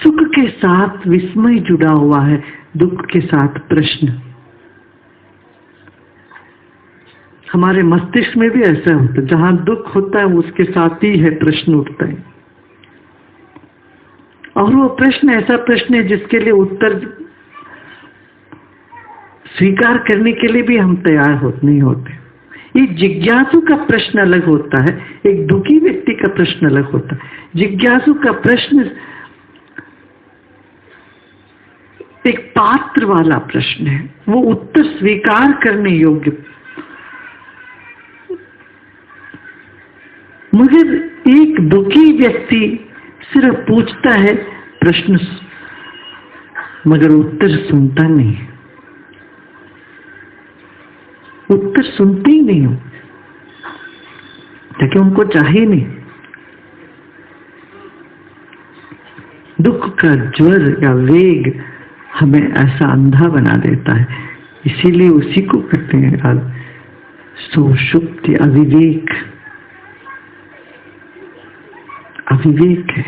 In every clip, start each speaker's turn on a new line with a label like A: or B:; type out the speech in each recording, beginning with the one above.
A: सुख के साथ विस्मय जुड़ा हुआ है, दुख के साथ प्रश्न। हमारे मस्तिष्क में भी ऐसा होता है, जहां दुख होता है उसके साथ ही है प्रश्न उठता है, और वो प्रश्न ऐसा प्रश्न है जिसके लिए उत्तर स्वीकार करने के लिए भी हम तैयार नहीं होते। ये जिज्ञासु का प्रश्न अलग होता है, एक दुखी व्यक्ति का प्रश्न अलग होता है। जिज्ञासु का प्रश्न एक पात्र वाला प्रश्न है, वो उत्तर स्वीकार करने योग्य। मगर एक दुखी व्यक्ति सिर्फ पूछता है प्रश्न, मगर उत्तर सुनता नहीं, उत्तर सुनते ही नहीं हो, ताकि उनको चाहिए नहीं। दुख का ज्वर या वेग हमें ऐसा अंधा बना देता है, इसीलिए उसी को कहते हैं सुषुप्ति, अविवेक। अविवेक है।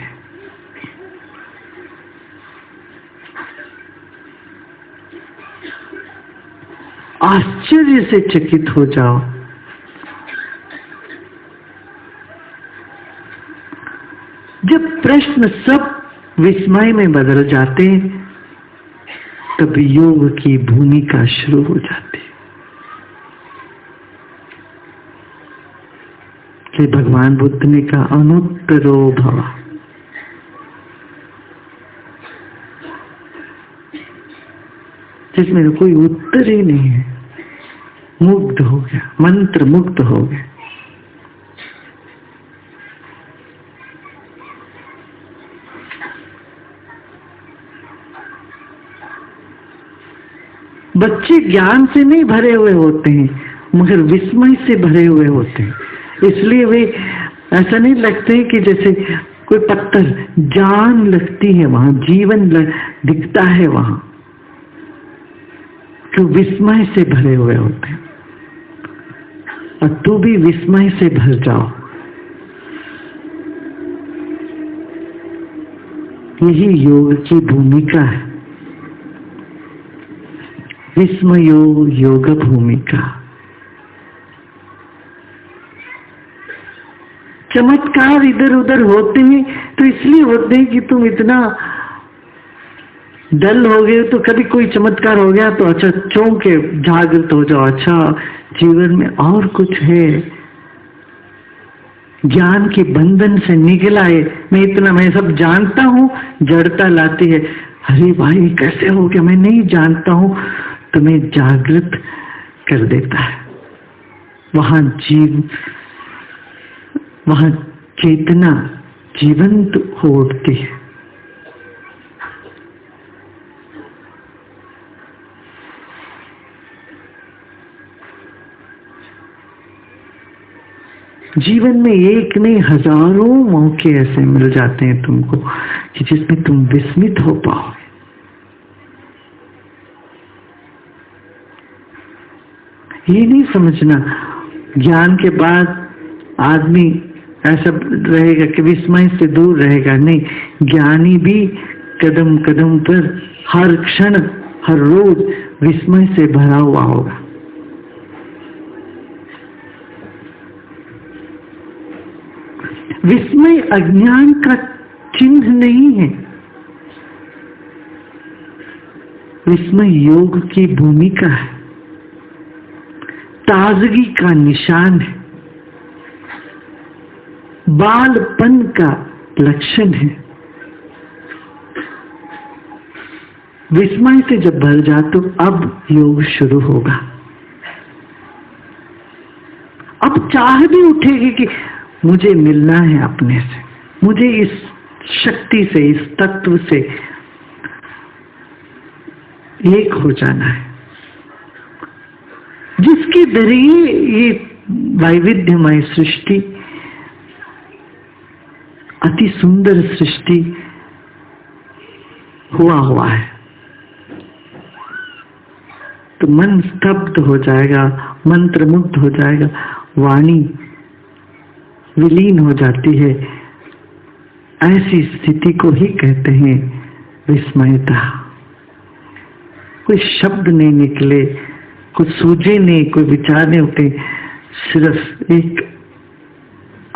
A: आश्चर्य से चकित हो जाओ, जब प्रश्न सब विस्मय में बदल जाते हैं, तब योग की भूमिका शुरू हो जाती है। कि भगवान बुद्ध ने कहा अनुत्तरो भव, जिसमें कोई उत्तर ही नहीं है, मुग्ध हो गया, मंत्र मुग्ध हो गया। बच्चे ज्ञान से नहीं भरे हुए होते हैं, मगर विस्मय से भरे हुए होते हैं। इसलिए वे ऐसा नहीं लगते कि जैसे कोई पत्थर, जान लगती है वहां, जीवन दिखता है वहां, तो विस्मय से भरे हुए होते हैं। और तू भी विस्मय से भर जाओ, यही योग की भूमिका है। विस्मयो योग भूमिका। चमत्कार इधर उधर होते हैं तो इसलिए होते हैं कि तुम इतना डल हो गए, तो कभी कोई चमत्कार हो गया तो अच्छा चौंक के जागृत हो जाओ, अच्छा जीवन में और कुछ है, ज्ञान के बंधन से निकला है। मैं सब जानता हूं, जड़ता लाती है। अरे भाई कैसे हो गया, मैं नहीं जानता हूं, तुम्हें जागृत कर देता है। वहां चेतना जीवंत हो उठती है। जीवन में एक नहीं हजारों मौके ऐसे मिल जाते हैं तुमको कि जिसमें तुम विस्मित हो पाओगे। ये नहीं समझना ज्ञान के बाद आदमी ऐसा रहेगा कि विस्मय से दूर रहेगा, नहीं, ज्ञानी भी कदम कदम पर हर क्षण हर रोज विस्मय से भरा हुआ होगा। विस्मय अज्ञान का चिन्ह नहीं है, विस्मय योग की भूमिका है, ताजगी का निशान है, बालपन का लक्षण है। विस्मय से जब भर जा तो अब योग शुरू होगा। अब चाह भी उठेगी कि मुझे मिलना है अपने से, मुझे इस शक्ति से, इस तत्व से एक हो जाना है, जिसके जरिए ये वैविध्यमय सृष्टि, अति सुंदर सृष्टि हुआ है। तो मन स्तब्ध हो जाएगा, मंत्र मुग्ध हो जाएगा, वाणी विलीन हो जाती है। ऐसी स्थिति को ही कहते हैं विस्मयता। कोई शब्द नहीं निकले, कुछ सूझे नहीं, कोई विचार नहीं उठे, सिर्फ एक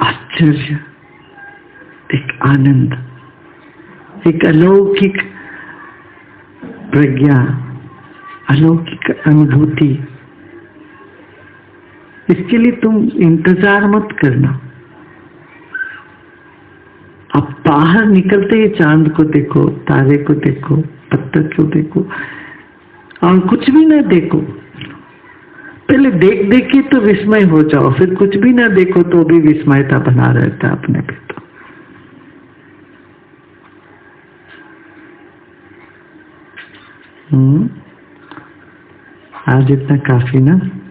A: आश्चर्य, एक आनंद, एक अलौकिक प्रज्ञा, अलौकिक अनुभूति। इसके लिए तुम इंतजार मत करना। अब बाहर निकलते ही चांद को देखो, तारे को देखो, पत्थर को देखो, और कुछ भी ना देखो। पहले देख देख के तो विस्मय हो जाओ, फिर कुछ भी ना देखो तो भी विस्मयता बना रहता अपने पे। तो आज इतना काफी ना।